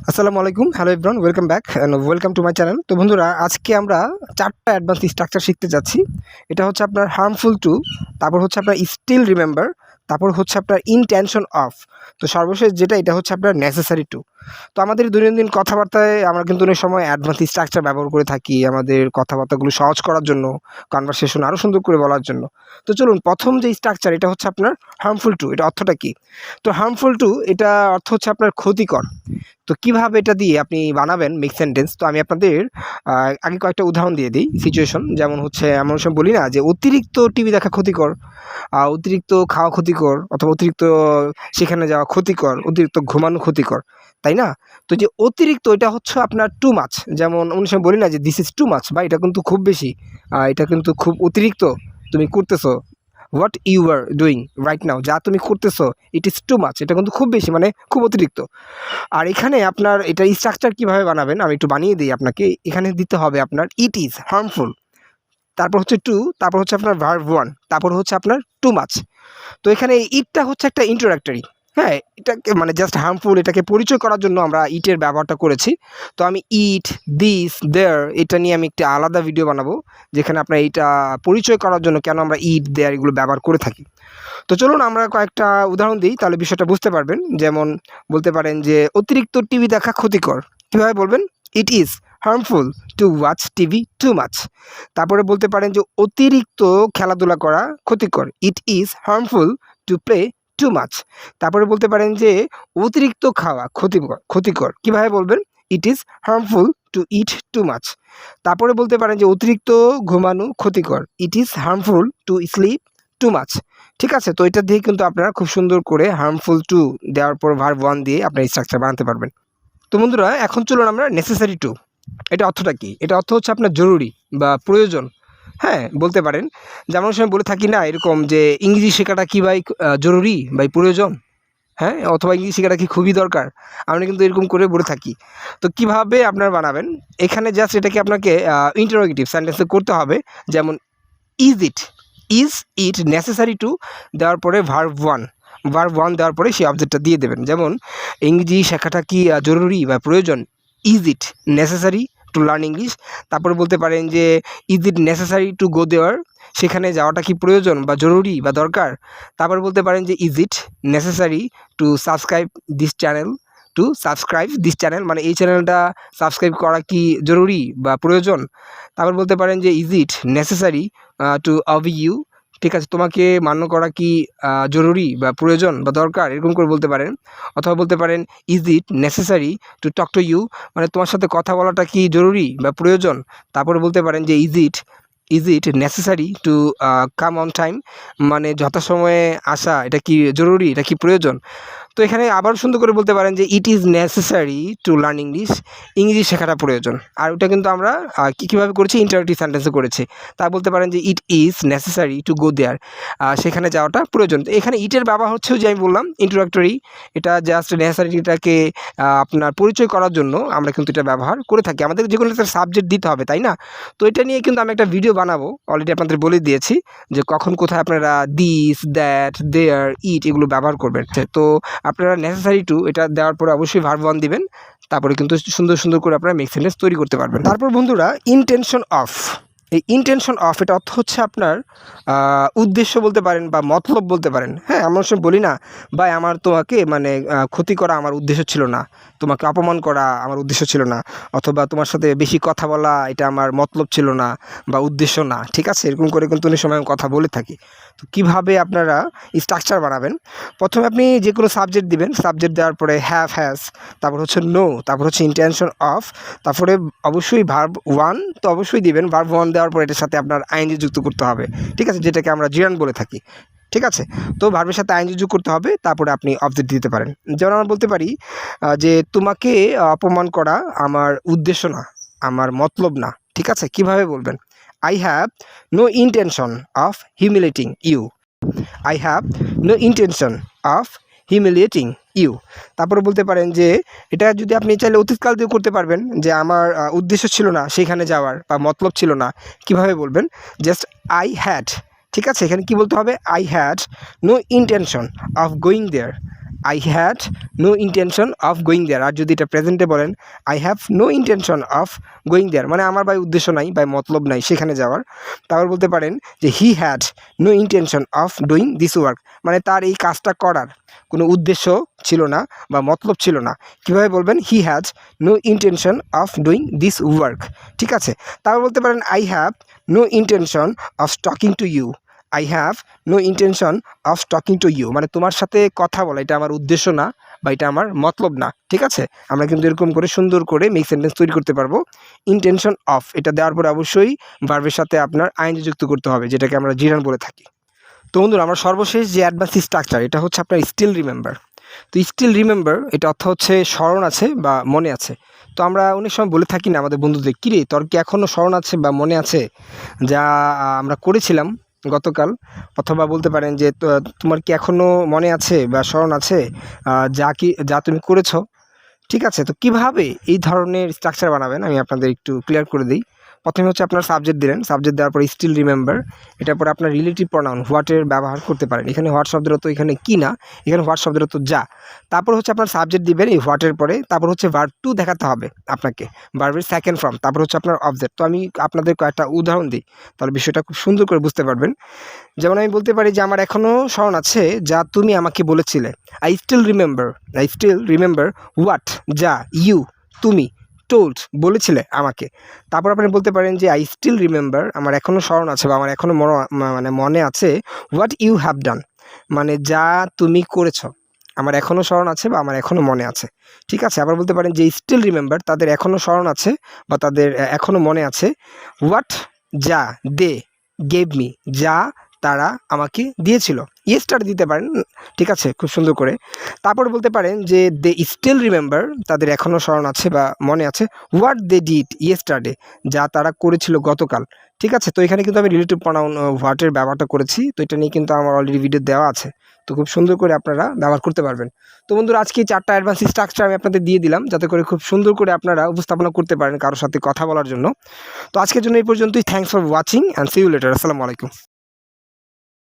আসসালামু আলাইকুম, hello everyone, welcome back and welcome to my channel. তো বন্ধুরা, আজকে আমরা 4টা অ্যাডভান্স স্ট্রাকচার শিখতে যাচ্ছি। এটা হচ্ছে আপনার হার্মফুল টু, তারপর হচ্ছে আপনার স্টিল রিমেম্বার, তারপর হচ্ছে আপনার ইনটেনশন অফ, তো সর্বশেষ যেটা এটা হচ্ছে আপনার নেসেসারি টু। তো আমাদের দৈনন্দিন কথাবার্তায় আমরা কিন্তু অনেক সময় অ্যাডভান্স স্ট্রাকচার ব্যবহার করে থাকি আমাদের কথাবার্তাগুলো সহজ করার জন্য, কনভারসেশন আরও সুন্দর করে বলার জন্য। তো চলুন, প্রথম যে স্ট্রাকচার এটা হচ্ছে আপনার হার্মফুল টু। এটা অর্থটা কী? তো হার্মফুল টু এটা অর্থ হচ্ছে আপনার ক্ষতিকর। তো কিভাবে এটা দিয়ে আপনি বানাবেন মিক্স সেন্টেন্স, তো আমি আপনাদের আগে কয়েকটা উদাহরণ দিয়ে দিই সিচুয়েশন। যেমন হচ্ছে এমন সময় বলি না যে অতিরিক্ত টিভি দেখা ক্ষতিকর, অতিরিক্ত খাওয়া ক্ষতিকর, অথবা অতিরিক্ত সেখানে যাওয়া ক্ষতিকর, অতিরিক্ত ঘুমানো ক্ষতিকর, তাই না? তো যে অতিরিক্ত এটা হচ্ছে আপনার টু মাছ। যেমন অন্য সময় বলি না যে দিস ইজ টু মাছ, বা এটা কিন্তু খুব বেশি, এটা কিন্তু খুব অতিরিক্ত তুমি করতেছো। What you are doing right now, যা তুমি করতেছো ইট ইজ টু মাচ, এটা কিন্তু খুব বেশি, মানে খুব অতিরিক্ত। আর এখানে আপনার এটা স্ট্রাকচার কীভাবে বানাবেন আমি একটু বানিয়ে দিই আপনাকে। এখানে দিতে হবে আপনার ইট ইজ হার্মফুল, তারপর হচ্ছে টু, তারপর হচ্ছে আপনার ভার্ব ওয়ান, তারপর হচ্ছে আপনার টু মাচ। তো এখানে ইটটা হচ্ছে একটা ইন্ট্রোডাক্টরি, হ্যাঁ, এটাকে মানে জাস্ট হার্মফুল এটাকে পরিচয় করার জন্য আমরা ইটের ব্যবহারটা করেছি। তো আমি ইট, দিস, দেয়ার এটা নিয়ে আমি একটা আলাদা ভিডিও বানাবো, যেখানে আপনার এইটা পরিচয় করার জন্য কেন আমরা ইট, দেয়ার এগুলো ব্যবহার করে থাকি। তো চলুন আমরা কয়েকটা উদাহরণ দিই, তাহলে বিষয়টা বুঝতে পারবেন। যেমন বলতে পারেন যে অতিরিক্ত টিভি দেখা ক্ষতিকর, কীভাবে বলবেন? It is harmful to watch TV too much. তারপরে বলতে পারেন যে অতিরিক্ত খেলাধুলা করা ক্ষতিকর, it is harmful to play too much. তারপরে বলতে পারেন যে অতিরিক্ত খাওয়া ক্ষতিকর, কীভাবে বলবেন? It is harmful to it too much. তারপরে বলতে পারেন যে অতিরিক্ত ঘুমানো ক্ষতিকর, it is harmful to sleep too much. ঠিক আছে? তো এটা দিয়ে কিন্তু আপনারা খুব সুন্দর করে হার্মফুল টু দেওয়ার পর ভার্ব ওয়ান দিয়ে আপনার স্ট্রাকচার বানাতে পারবেন। তো বন্ধুরা, এখন চলুন আমরা নেসেসারি টু, এটা অর্থটা কী? এটা অর্থ হচ্ছে আপনার জরুরি বা প্রয়োজন, হ্যাঁ বলতে পারেন। যেমন সময় বলে থাকি না এরকম যে ইংরেজি শেখাটা কি ভাই জরুরি বা প্রয়োজন, হ্যাঁ, অথবা ইংরেজি শেখাটা কি খুবই দরকার, আমরা কিন্তু এরকম করে বলে থাকি। তো কিভাবে আপনারা বানাবেন? এখানে জাস্ট এটাকে আপনাকে ইন্টারোগেটিভ সেন্টেন্সে করতে হবে। যেমন ইজ ইট নেসেসারি টু দেওয়ার পরে ভার্ব ওয়ান দেওয়ার পরে সেই অবজেক্টটা দিয়ে দেবেন। যেমন ইংরেজি শেখাটা কি জরুরি বা প্রয়োজন? Is it necessary to learn English? তারপরে বলতে পারেন যে ইজ ইট নেসেসারি টু গো দেওয়ার, সেখানে যাওয়াটা কি প্রয়োজন বা জরুরি বা দরকার? তারপর বলতে পারেন যে is it necessary to subscribe this channel, মানে এই চ্যানেলটা সাবস্ক্রাইব করা কি জরুরি বা প্রয়োজন? তারপর বলতে পারেন যে is it necessary to obey you, ঠিক আছে, তোমাকে মান্য করা কি জরুরি বা প্রয়োজন বা দরকার, এরকম করে বলতে পারেন। অথবা বলতে পারেন is it necessary to talk to you, মানে তোমার সাথে কথা বলাটা কি জরুরি বা প্রয়োজন? তারপরে বলতে পারেন যে is it necessary to come on time, মানে যথাসময়ে আসা এটা কি জরুরি, এটা কি প্রয়োজন? তো এখানে আবার সুন্দর করে বলতে পারেন যে it is necessary to learn ইংরেজি শেখাটা প্রয়োজন। আর ওটা কিন্তু আমরা কীভাবে করেছি? ইন্টারোগেটিভ সেন্টেন্সে করেছি। তা বলতে পারেন যে it is necessary to go there, সেখানে যাওয়াটা প্রয়োজন। তো এখানে ইটের ব্যবহার হচ্ছে যে আমি বললাম ইন্ট্রোডাক্টরি, এটা জাস্ট নেসেসারিটাকে আপনার পরিচয় করার জন্য আমরা কিন্তু এটা ব্যবহার করে থাকি। আমাদের যে কোনো একটা সাবজেক্ট দিতে হবে, তাই না? তো এটা নিয়ে কিন্তু আমি একটা ভিডিও বানাবো, অলরেডি আপনাদের বলে দিয়েছি যে কখন কোথায় আপনারা দিস, দ্যাট, দেয়ার, ইট এগুলো ব্যবহার করবেন। তো আপনারা নেসেসারি টু এটা দেওয়ার পরে অবশ্যই ভার্ব ওয়ান দিবেন, তারপরে কিন্তু সুন্দর সুন্দর করে আপনারা মিক্স সেন্টেন্স তৈরি করতে পারবেন। তারপর বন্ধুরা, ইনটেনশন অফ, এই ইনটেনশন অফ এটা অর্থ হচ্ছে আপনার উদ্দেশ্য বলতে পারেন বা মতলব বলতে পারেন। হ্যাঁ, আমরা সব বলি না ভাই আমার তোমাকে মানে ক্ষতি করা আমার উদ্দেশ্য ছিল না, তোমাকে অপমান করা আমার উদ্দেশ্য ছিল না, অথবা তোমার সাথে বেশি কথা বলা এটা আমার মতলব ছিল না বা উদ্দেশ্য না, ঠিক আছে? এরকম করে কিন্তু অনেক সময় কথা বলে থাকি। তো কীভাবে আপনারা স্ট্রাকচার বানাবেন? প্রথমে আপনি যে কোনো সাবজেক্ট দিবেন, সাবজেক্ট দেওয়ার পরে হ্যাজ, তারপর হচ্ছে নো, তারপর হচ্ছে ইন্টেনশন অফ, তারপরে অবশ্যই ভার্ব ওয়ান তো অবশ্যই দিবেন। ভার্ব ওয়ান দেওয়ার পর এটার সাথে আপনার আইএনজি যুক্ত করতে হবে, ঠিক আছে, যেটাকে আমরা জিরান বলে থাকি, ঠিক আছে? তো ভার্বের সাথে আইএনজি যোগ করতে হবে, তারপরে আপনি অবজেক্ট দিতে পারেন। যেমন আমরা বলতে পারি যে তোমাকে অপমান করা আমার উদ্দেশ্য না, আমার মতলব না, ঠিক আছে? কিভাবে বলবেন? I have no intention of humiliating you, I have no intention of humiliating you. তারপরে বলতে পারেন যে এটা যদি আপনি চাইলে অতীতকাল দিয়ে করতে পারবেন, যে আমার উদ্দেশ্য ছিল না সেখানে যাওয়ার বা মতলব ছিল না। কিভাবে বলবেন? জাস্ট আই হ্যাড, ঠিক আছে? এখানে কি বলতে হবে? I had no intention of going there, I had no intention of going there. আর যদি এটা প্রেজেন্টে বলেন, I have no intention of going there, মানে আমার বাই উদ্দেশ্য নাই, বাই মতলব নাই সেখানে যাওয়ার। তারপর বলতে পারেন যে he had no intention of doing this work, মানে তার এই কাজটা করার কোনো উদ্দেশ্য ছিল না বা মতলব ছিল না। কীভাবে বলবেন? He has no intention of doing this work. ঠিক আছে। তারপর বলতে পারেন I have no intention of talking to you. I have no intention of talking to you, মানে তোমার সাথে কথা বলা এটা আমার উদ্দেশ্য না বা এটা আমার মতলব না। ঠিক আছে। আমরা কিন্তু এরকম করে সুন্দর করে মেক সেন্টেন্স তৈরি করতে পারবো। ইন্টেনশন অফ এটা দেওয়ার পরে অবশ্যই ভার্বের সাথে আপনার আইএনজি যুক্ত করতে হবে, যেটাকে আমরা জিরান বলে থাকি। তো বন্ধুরা, আমার সর্বশেষ যে অ্যাডভান্স স্ট্রাকচার এটা হচ্ছে আপনার স্টিল রিমেম্বার। তো স্টিল রিমেম্বার এটা অর্থ হচ্ছে স্মরণ আছে বা মনে আছে। তো আমরা অনেক সময় বলে থাকি না আমাদের বন্ধুদের, কিরে তোর কি এখনও স্মরণ আছে বা মনে আছে যা আমরা করেছিলাম গতকাল, অথবা বলতে পারেন যে তোমার কি এখনও মনে আছে বা স্মরণ আছে যা তুমি করেছো। ঠিক আছে। তো কিভাবে এই ধরনের স্ট্রাকচার বানাবেন আমি আপনাদের একটু ক্লিয়ার করে দিই। প্রথমে হচ্ছে আপনার সাবজেক্ট দিলেন, সাবজেক্ট দেওয়ার পর স্টিল রিমেম্বার, এটার পর আপনার রিলেটিভ প্রনাউন হোয়াটের ব্যবহার করতে পারেন। এখানে হোয়াট শব্দের অর্থ এখানে কি না, এখানে হোয়াট শব্দের অর্থ যা। তারপর হচ্ছে আপনার সাবজেক্ট দিবেন এই হোয়াটের পরে, তারপর হচ্ছে ভার্ব টু দেখাতে হবে আপনাকে, ভার্বের সেকেন্ড ফর্ম, তারপর হচ্ছে আপনার অবজেক্ট। তো আমি আপনাদের কয়েকটা উদাহরণ দিই, তাহলে বিষয়টা খুব সুন্দর করে বুঝতে পারবেন। যেমন আমি বলতে পারি যে আমার এখনও স্মরণ আছে যা তুমি আমাকে বলেছিলে। আই স্টিল রিমেম্বার হোয়াট যা ইউ তুমি টোল্ড বলেছিলে আমাকে। তারপর আপনি বলতে পারেন যে আই স্টিল রিমেম্বার আমার এখনও স্মরণ আছে বা আমার এখনও মানে মনে আছে হোয়াট ইউ হ্যাভ ডান, মানে যা তুমি করেছো আমার এখনও স্মরণ আছে বা আমার এখনও মনে আছে। ঠিক আছে। আবার বলতে পারেন যে স্টিল রিমেম্বার তাদের এখনও স্মরণ আছে বা তাদের এখনও মনে আছে হোয়াট যা দে গেভ মি যা তারা আমাকে দিয়েছিল। ইয়েস্টারডে দিতে পারেন। ঠিক আছে, খুব সুন্দর করে। তারপর বলতে পারেন যে দে স্টিল রিমেম্বার তাদের এখনও স্মরণ আছে বা মনে আছে হোয়াট দে ডিড ইয়েস্টারডে যা তারা করেছিল গতকাল। ঠিক আছে। তো এখানে কিন্তু আমি রিলেটিভ প্রনাউন হোয়াটের ব্যবহারটা করেছি। তো এটা নিয়ে কিন্তু আমার অলরেডি ভিডিও দেওয়া আছে, তো খুব সুন্দর করে আপনারা ব্যবহার করতে পারবেন। তো বন্ধুরা, আজকে 4টা অ্যাডভান্স স্ট্রাকচার আমি আপনাদের দিয়ে দিলাম, যাতে করে খুব সুন্দর করে আপনারা উপস্থাপনা করতে পারেন কারোর সাথে কথা বলার জন্য। তো আজকের জন্য এই পর্যন্তই। Thanks for watching and see you later. আসসালামু আলাইকুম।